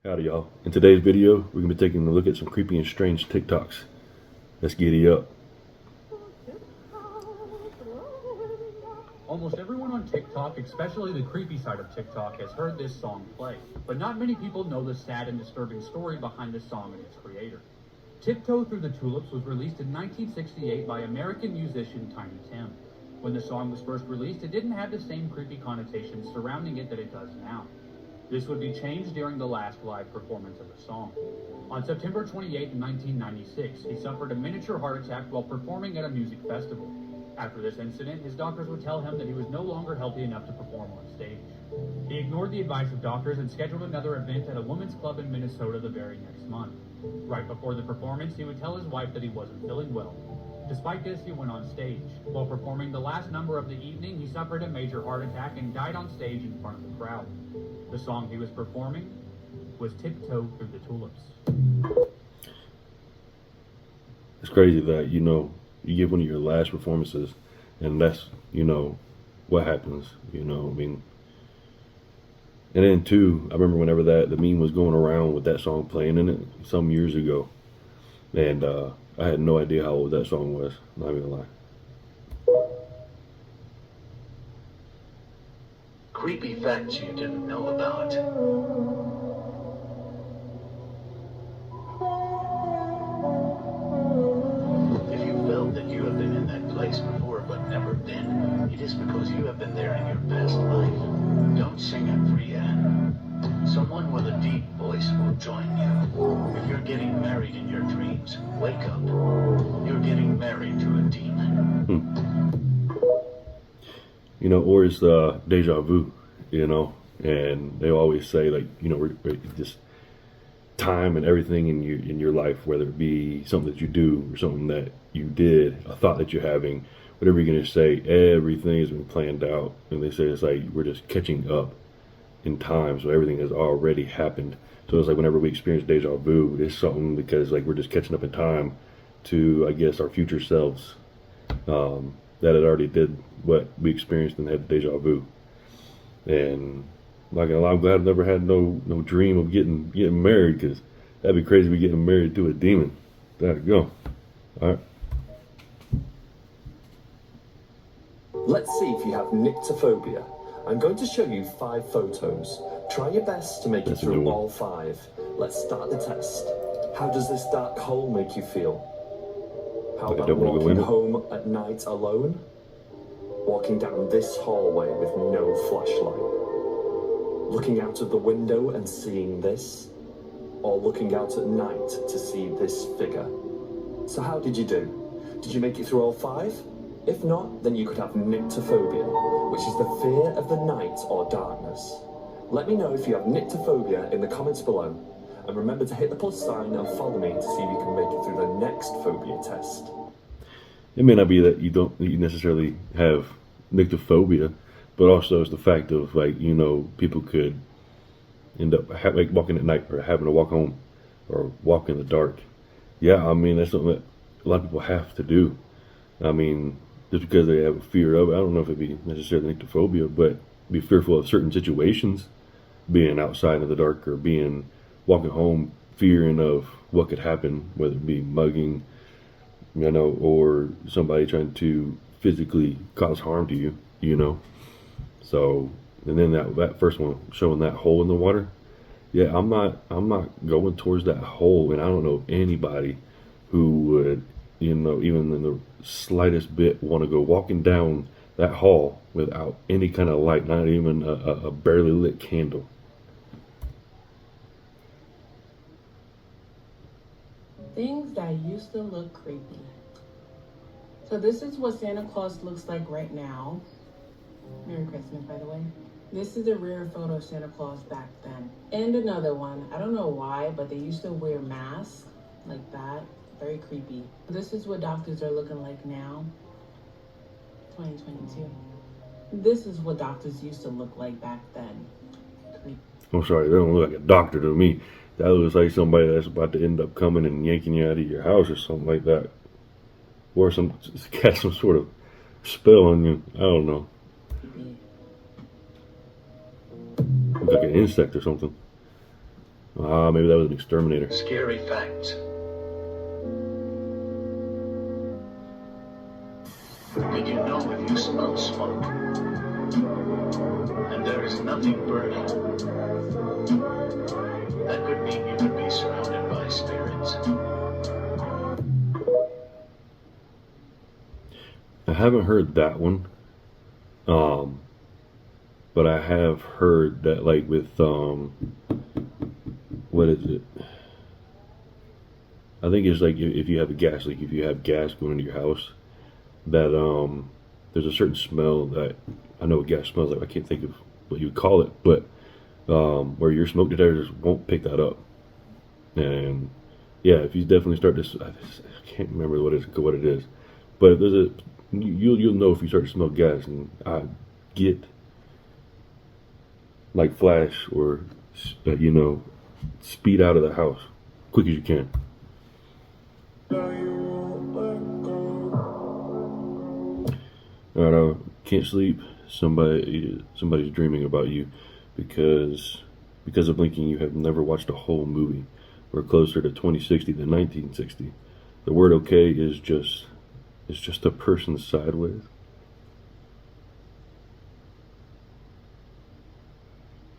Howdy y'all. In today's video, we're going to be taking a look at some creepy and strange TikToks. Let's get it up. Almost everyone on TikTok, especially the creepy side of TikTok, has heard this song play. But not many people know the sad and disturbing story behind the song and its creator. Tiptoe Through the Tulips was released in 1968 by American musician Tiny Tim. When the song was first released, it didn't have the same creepy connotations surrounding it that it does now. This would be changed during the last live performance of the song. On September 28, 1996, he suffered a miniature heart attack while performing at a music festival. After this incident, his doctors would tell him that he was no longer healthy enough to perform on stage. He ignored the advice of doctors and scheduled another event at a women's club in Minnesota the very next month. Right before the performance, he would tell his wife that he wasn't feeling well. Despite this, he went on stage. While performing the last number of the evening, he suffered a major heart attack and died on stage in front of the crowd. The song he was performing was Tiptoe Through the Tulips. It's crazy that, you give one of your last performances and that's, what happens, and then too, I remember whenever the meme was going around with that song playing in it some years ago, and I had no idea how old that song was, not even gonna lie. Creepy facts you didn't know about. If you felt that you have been in that place before but never been, it is because you have been there in your past life. Don't sing it for yet. Someone with a deep voice will join you. If you're getting married in your dreams, wake up. You're getting married to a demon. Or it's deja vu, and they always say, like, we're just time and everything in your life, whether it be something that you do or something that you did, a thought that you're having, whatever you're going to say, everything has been planned out. And they say it's like we're just catching up in time, so everything has already happened. So it's like whenever we experience deja vu, it's something because like we're just catching up in time to, I guess, our future selves that it already did what we experienced and had deja vu. And like, I'm glad I never had no dream of getting married, because that'd be crazy to be getting married to a demon. There you go. All right. Let's see if you have nyctophobia. I'm going to show you 5 photos. Try your best to make it through all 5. Let's start the test. How does this dark hole make you feel? How about walking home at night alone? Walking down this hallway with no flashlight? Looking out of the window and seeing this? Or looking out at night to see this figure? So how did you do? Did you make it through all 5? If not, then you could have nyctophobia, which is the fear of the night or darkness. Let me know if you have nyctophobia in the comments below. And remember to hit the plus sign and follow me to see if you can make it through the next phobia test. It may not be that you necessarily have nyctophobia, but also it's the fact of, like, people could end up walking at night or having to walk home or walk in the dark. Yeah, that's something that a lot of people have to do. Just because they have a fear of it, I don't know if it'd be necessarily nyctophobia, but be fearful of certain situations, being outside in the dark or walking home fearing of what could happen, whether it be mugging, or somebody trying to physically cause harm to you, So, and then that first one showing that hole in the water, yeah, I'm not going towards that hole, and I don't know anybody who would, even in the slightest bit, want to go walking down that hall without any kind of light, not even a barely lit candle. Things that used to look creepy. So this is what Santa Claus looks like right now. Merry Christmas, by the way. This is a rare photo of Santa Claus back then. And another one, I don't know why, but they used to wear masks like that. Very creepy. This is what doctors are looking like now, 2022. This is what doctors used to look like back then. Creepy. I'm sorry, they don't look like a doctor to me. That looks like somebody that's about to end up coming and yanking you out of your house or something like that. Or cast some sort of spell on you. I don't know. Looks like an insect or something. Maybe that was an exterminator. Scary facts. Did you know if you smell smoke and there is nothing burning, that could mean you could be surrounded by spirits? I haven't heard that one. But I have heard that, like, with what is it? I think it's like if you have a gas leak, if you have gas going into your house, that there's a certain smell that I know what gas smells like. I can't think of what you would call it, but where your smoke detectors won't pick that up. And yeah, if you definitely start to, I can't remember what it is, but if there's a you'll know if you start to smell gas, and I get like flash or speed out of the house quick as you can. Alright, can't sleep. Somebody's dreaming about you because of blinking. You have never watched a whole movie. We're closer to 2060 than 1960. The word okay is just a person sideways.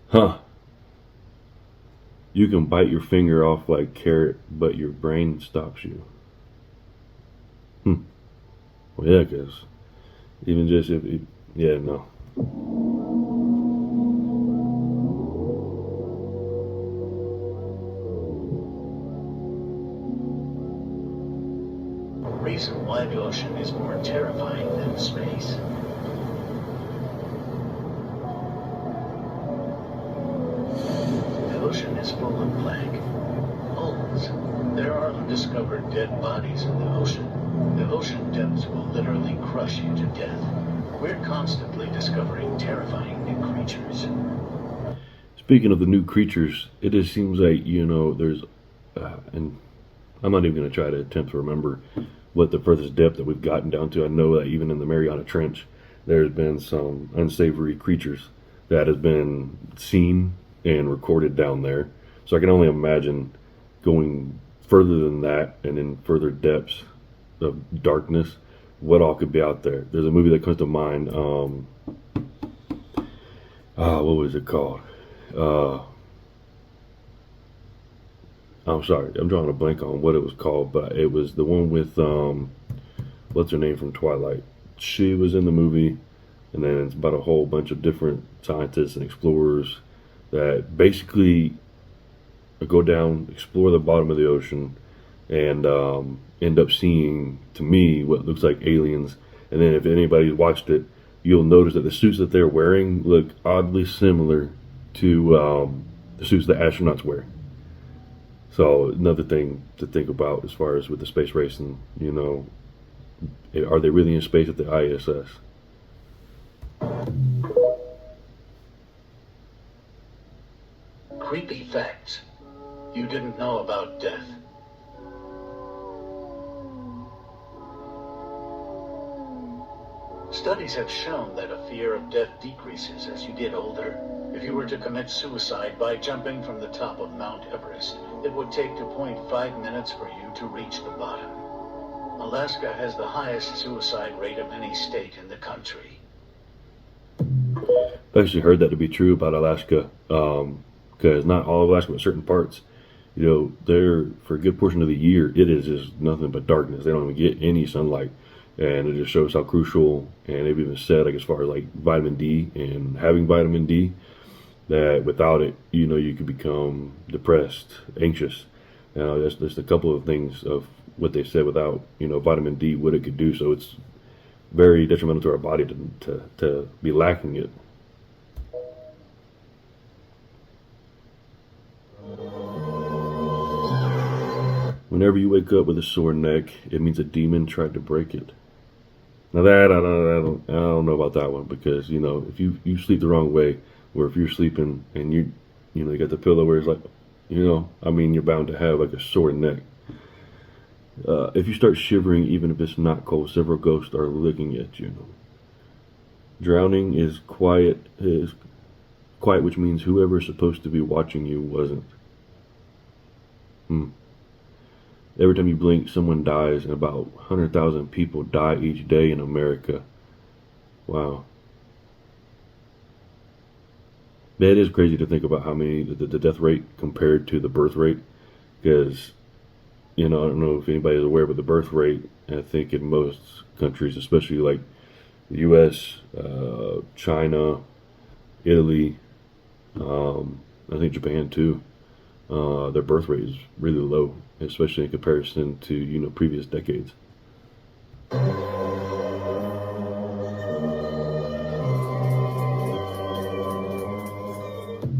Huh. You can bite your finger off like carrot, but your brain stops you. Well, yeah, because even just if it, yeah, no. Reason why the ocean is more terrifying than space. The ocean is full of blank holes. There are undiscovered dead bodies in the ocean. The ocean depths will literally crush you to death. We're constantly discovering terrifying new creatures. Speaking of the new creatures, it just seems like, there's, and I'm not even going to try to attempt to remember what the furthest depth that we've gotten down to. I know that even in the Mariana Trench, there's been some unsavory creatures that has been seen and recorded down there. So I can only imagine going further than that and in further depths of darkness, what all could be out there. There's a movie that comes to mind. What was it called? I'm sorry, I'm drawing a blank on what it was called, but it was the one with what's her name from Twilight. She was in the movie, and then it's about a whole bunch of different scientists and explorers that basically go down, explore the bottom of the ocean, and end up seeing, to me, what looks like aliens. And then if anybody's watched it, you'll notice that the suits that they're wearing look oddly similar to the suits that astronauts wear. So another thing to think about as far as with the space race, and are they really in space at the ISS? Creepy facts you didn't know about death. Studies have shown that a fear of death decreases as you get older. If you were to commit suicide by jumping from the top of Mount Everest, it would take 2.5 minutes for you to reach the bottom. Alaska has the highest suicide rate of any state in the country. I've actually heard that to be true about Alaska, because not all of Alaska, but certain parts, there for a good portion of the year, it is just nothing but darkness. They don't even get any sunlight. And it just shows how crucial, and they've even said, like, as far as like vitamin D and having vitamin D, that without it, you could become depressed, anxious. That's just a couple of things of what they said without, vitamin D, what it could do. So it's very detrimental to our body to be lacking it. Whenever you wake up with a sore neck, it means a demon tried to break it. Now that I don't know about that one, because if you sleep the wrong way, or if you're sleeping and you got the pillow where it's like, you're bound to have like a sore neck. If you start shivering, even if it's not cold, several ghosts are looking at you. Drowning is quiet, which means whoever is supposed to be watching you wasn't. Every time you blink, someone dies, and about 100,000 people die each day in America. Wow. Yeah, it is crazy to think about how many, the death rate compared to the birth rate. Because, I don't know if anybody is aware, but the birth rate, I think in most countries, especially like the US, China, Italy, I think Japan too, their birth rate is really low, especially in comparison to, previous decades.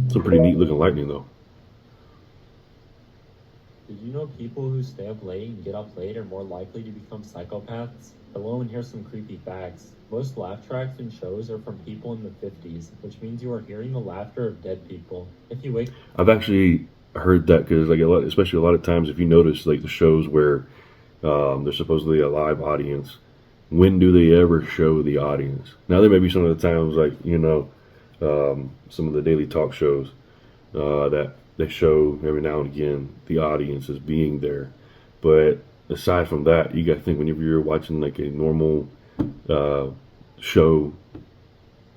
Some pretty neat looking lightning though. Did you know people who stay up late and get up late are more likely to become psychopaths? Hello, and here's some creepy facts. Most laugh tracks and shows are from people in the 50s, which means you are hearing the laughter of dead people. If you wake I've actually heard that because, like, especially a lot of times, if you notice, like the shows where there's supposedly a live audience, when do they ever show the audience? Now there may be some of the times, like some of the daily talk shows that they show every now and again the audience as being there, but aside from that, you got to think whenever you're watching like a normal show,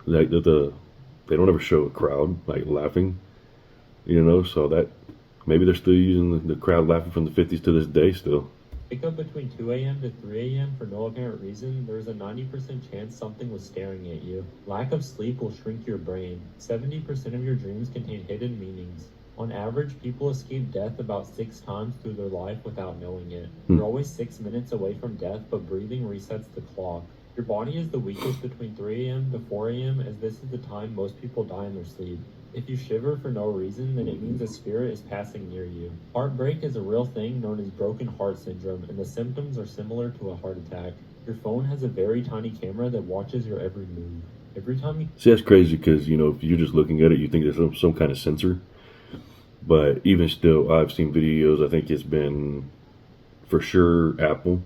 like they don't ever show a crowd like laughing, so that maybe they're still using the crowd laughing from the 50s to this day still. Wake up between 2 a.m. to 3 a.m. for no apparent reason, there's a 90% chance something was staring at you. Lack of sleep will shrink your brain. 70% of your dreams contain hidden meanings. On average, people escape death about 6 times through their life without knowing it. You're always 6 minutes away from death, but breathing resets the clock. Your body is the weakest between 3 a.m. to 4 a.m. as this is the time most people die in their sleep. If you shiver for no reason, then it means a spirit is passing near you. Heartbreak is a real thing known as broken heart syndrome, and the symptoms are similar to a heart attack. Your phone has a very tiny camera that watches your every move. Every time you See, that's crazy because, if you're just looking at it, you think there's some kind of sensor. But even still, I've seen videos, I think it's been for sure Apple,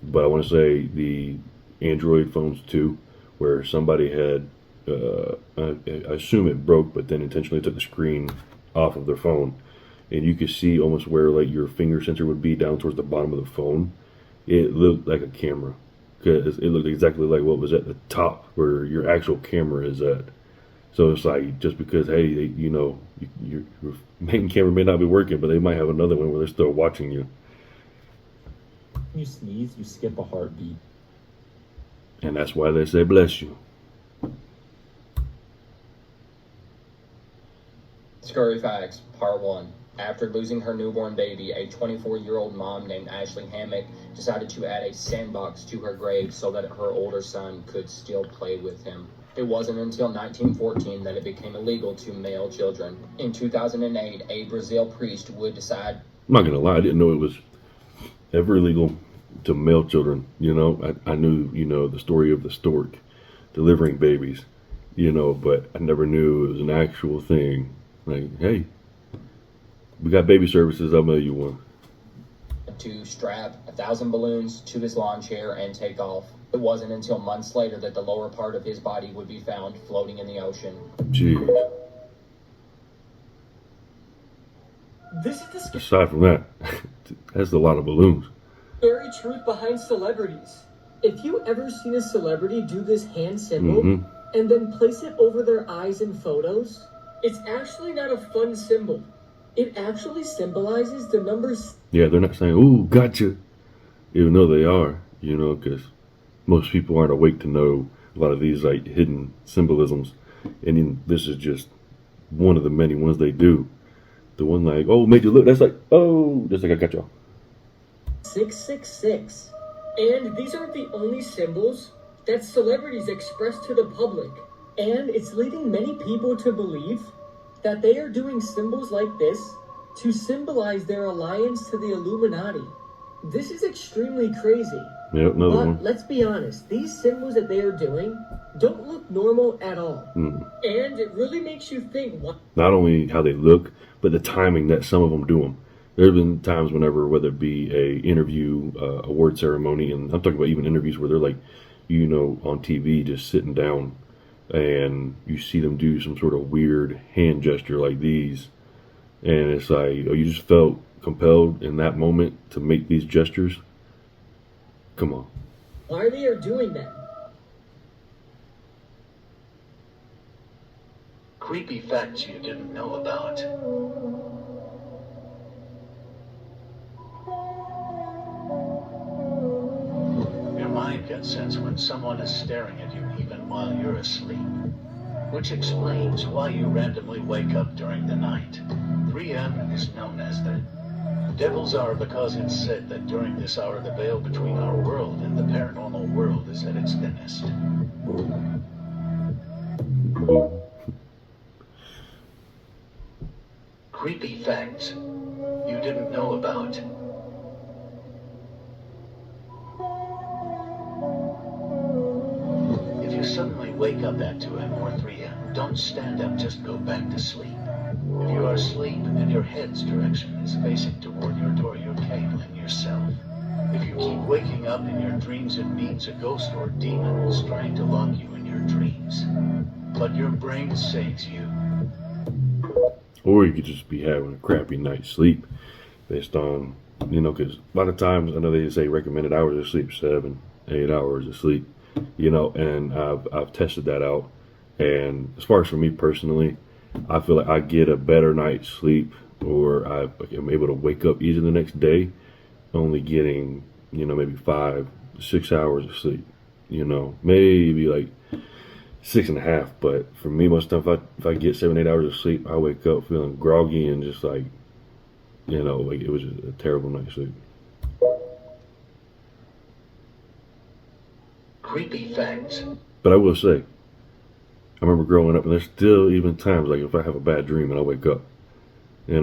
but I want to say the Android phones too, where somebody had, I assume it broke, but then intentionally took the screen off of their phone. And you could see almost where like your finger sensor would be down towards the bottom of the phone. It looked like a camera because it looked exactly like what was at the top where your actual camera is at. So it's like, just because, hey, your main camera may not be working, but they might have another one where they're still watching you. you sneeze, you skip a heartbeat. And that's why they say bless you. Scurry Facts, Part 1. After losing her newborn baby, a 24-year-old mom named Ashley Hammock decided to add a sandbox to her grave so that her older son could still play with him. It wasn't until 1914 that it became illegal to mail children. In 2008, a Brazil priest would decide... I'm not going to lie, I didn't know it was ever illegal to mail children. I knew, the story of the stork delivering babies, but I never knew it was an actual thing. Like, hey, we got baby services, I'll mail you one. to strap 1,000 balloons to his lawn chair and take off. It wasn't until months later that the lower part of his body would be found floating in the ocean. Jeez. This is the Aside from that, that's a lot of balloons. scary truth behind celebrities. If you ever seen a celebrity do this hand symbol and then place it over their eyes in photos, it's actually not a fun symbol. It actually symbolizes the numbers. Yeah, they're not saying, ooh, gotcha, even though they are, because most people aren't awake to know a lot of these like hidden symbolisms. And then this is just one of the many ones they do. The one like, oh, made you look, that's like, oh, just like I got y'all. 666. And these aren't the only symbols that celebrities express to the public. And it's leading many people to believe that they are doing symbols like this to symbolize their alliance to the Illuminati. This is extremely crazy. Yep, another But one. let's be honest, these symbols that they are doing don't look normal at all. And it really makes you think, what? Not only how they look, but the timing that some of them do them. There have been times whenever, whether it be a interview, award ceremony, and I'm talking about even interviews where they're like, on TV just sitting down, and you see them do some sort of weird hand gesture like these, and it's like, oh, you just felt compelled in that moment to make these gestures. Come on. Why they are doing that? Creepy facts you didn't know about. Your mind can sense when someone is staring at you even while you're asleep, which explains why you randomly wake up during the night. 3M is known as the Devil's Hour because it's said that during this hour the veil between our world and the paranormal world is at its thinnest. Creepy facts you didn't know about. If you suddenly wake up at 2 a.m. or 3 a.m., don't stand up, just go back to sleep. If you are asleep and your head's direction is facing toward your door, you're cabling yourself. If you keep waking up in your dreams, it means a ghost or demon is trying to lock you in your dreams. But your brain saves you. Or you could just be having a crappy night's sleep based on, because a lot of times I know they say recommended hours of sleep, 7, 8 hours of sleep, and I've tested that out. And as far as for me personally, I feel like I get a better night's sleep, or I'm able to wake up easy the next day, only getting, maybe 5, 6 hours of sleep, maybe like 6.5. But for me, most of the time, if I get 7, 8 hours of sleep, I wake up feeling groggy and just like, like it was just a terrible night's sleep. Creepy facts. But I will say, I remember growing up, and there's still even times, like if I have a bad dream and I wake up, I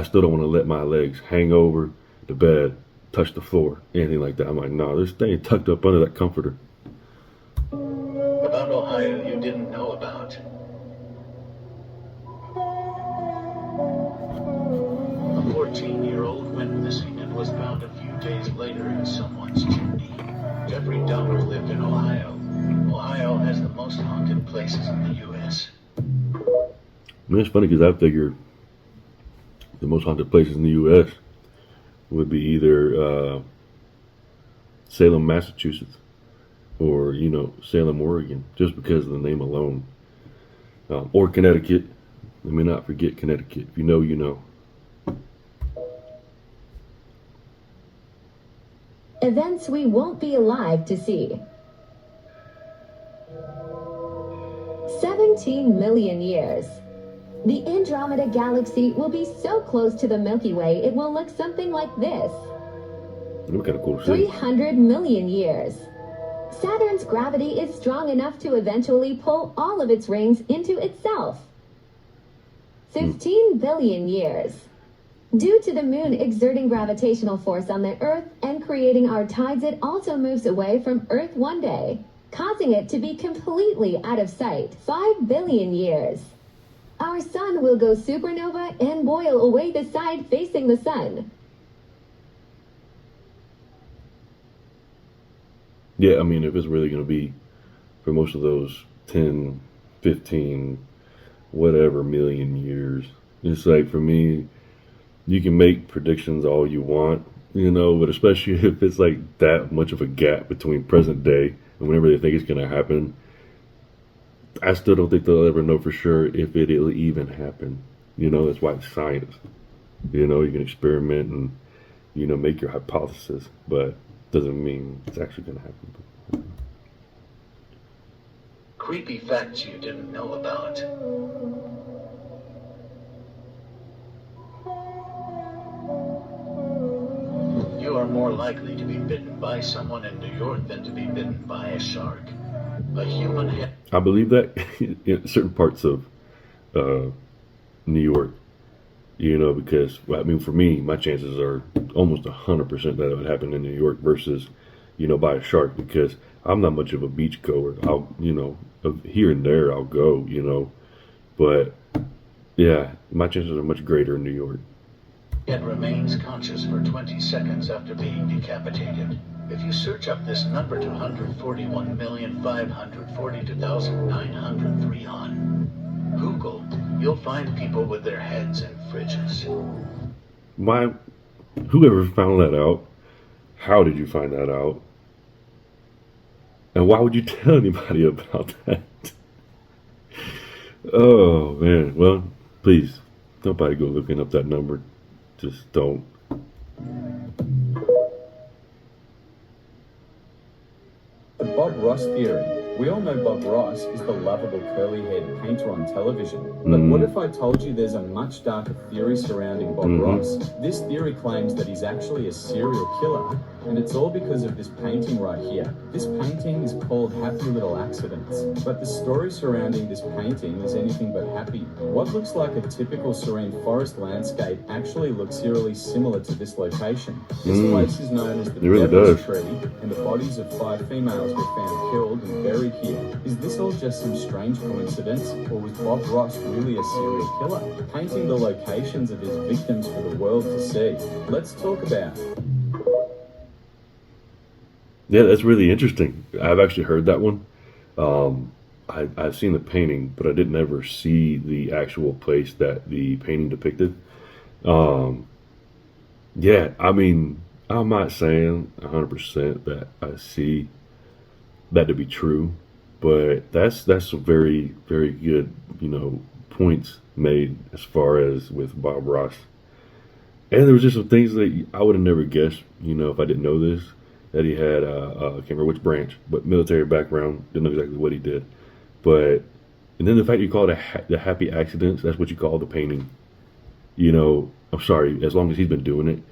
still don't want to let my legs hang over the bed, touch the floor, anything like that. I'm like, no, this thing tucked up under that comforter. About Ohio you didn't know about. A 14-year-old went missing and was found a few days later in someone's chimney. Jeffrey Dahmer lived in Ohio. Ohio has the most haunted places in the U.S. It's funny because I figured the most haunted places in the U.S. would be either Salem, Massachusetts, or Salem, Oregon, just because of the name alone, or Connecticut. Let me not forget Connecticut. If you know, you know. Events we won't be alive to see. 17 million years. The Andromeda Galaxy will be so close to the Milky Way it will look something like this. Look kind of cool to see. 300 million years. Saturn's gravity is strong enough to eventually pull all of its rings into itself. 15 billion years. Due to the moon exerting gravitational force on the Earth and creating our tides, it also moves away from Earth one day, causing it to be completely out of sight. 5 billion years. Our sun will go supernova and boil away the side facing the sun. Yeah, I mean, if it's really going to be for most of those 10, 15, whatever million years, it's like, for me, you can make predictions all you want, but especially if it's like that much of a gap between present day and whenever they think it's going to happen, I still don't think they'll ever know for sure if it'll even happen. That's why it's science. You can experiment and, make your hypothesis, but doesn't mean it's actually going to happen. Creepy facts you didn't know about. You are more likely to be bitten by someone in New York than to be bitten by a shark. A human head. I believe that in certain parts of New York, because, for me, my chances are almost 100% that it would happen in New York versus, by a shark, because I'm not much of a beach goer. I'll, here and there I'll go, but yeah, my chances are much greater in New York. It remains conscious for 20 seconds after being decapitated. If you search up this number to 141,542,903 on Google, you'll find people with their heads in fridges. why, whoever found that out, how did you find that out? And why would you tell anybody about that? Oh man, well, please, nobody go looking up that number. Just don't. The Bob Ross theory. We all know Bob Ross is the lovable curly-haired painter on television. But what if I told you there's a much darker theory surrounding Bob Ross? This theory claims that he's actually a serial killer, and it's all because of this painting right here. This painting is called Happy Little Accidents, but the story surrounding this painting is anything but happy. What looks like a typical serene forest landscape actually looks eerily similar to this location. This place is known as the Devil's Tree, and the bodies of 5 females were found killed and buried here. Is this all just some strange coincidence, or was Bob Ross really a serial killer, painting the locations of his victims for the world to see? Let's talk about it. Yeah, that's really interesting. I've actually heard that one. I've seen the painting, but I didn't ever see the actual place that the painting depicted. Yeah, I mean, I'm not saying 100% that I see that to be true, but that's some very, very good, points made as far as with Bob Ross. And there was just some things that I would have never guessed, if I didn't know this, that he had, I can't remember which branch, but military background, didn't know exactly what he did. But, and then the fact you call it the happy accidents, that's what you call the painting. I'm sorry, as long as he's been doing it,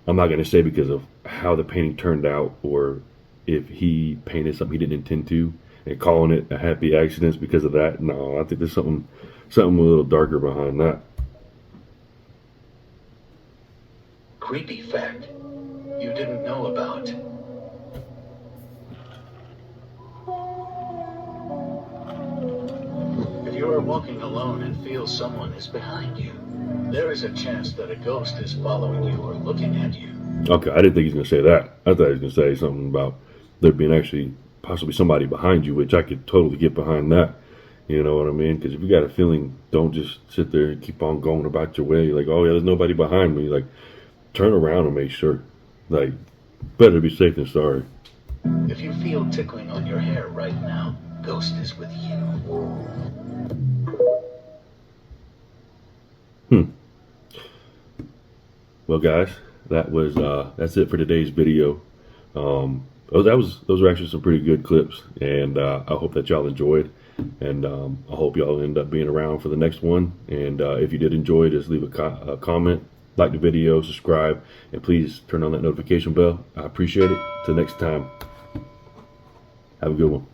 I'm not going to say because of how the painting turned out or if he painted something he didn't intend to and calling it a happy accidents because of that. No, I think there's something a little darker behind that. Creepy fact you didn't know about. If you are walking alone and feel someone is behind you, there is a chance that a ghost is following you or looking at you. Okay, I didn't think he was going to say that. I thought he was going to say something about there being actually possibly somebody behind you, which I could totally get behind that. You know what I mean? Because if you got a feeling, don't just sit there and keep on going about your way. Like, oh yeah, there's nobody behind me. Like, turn around and make sure. Like, better be safe than sorry. If you feel tickling on your hair right now, ghost is with you. Well, guys, that's it for today's video. Those were actually some pretty good clips, and I hope that y'all enjoyed, and I hope y'all end up being around for the next one. And if you did enjoy, just leave a comment, like the video, subscribe, and please turn on that notification bell. I appreciate it. Till next time, have a good one.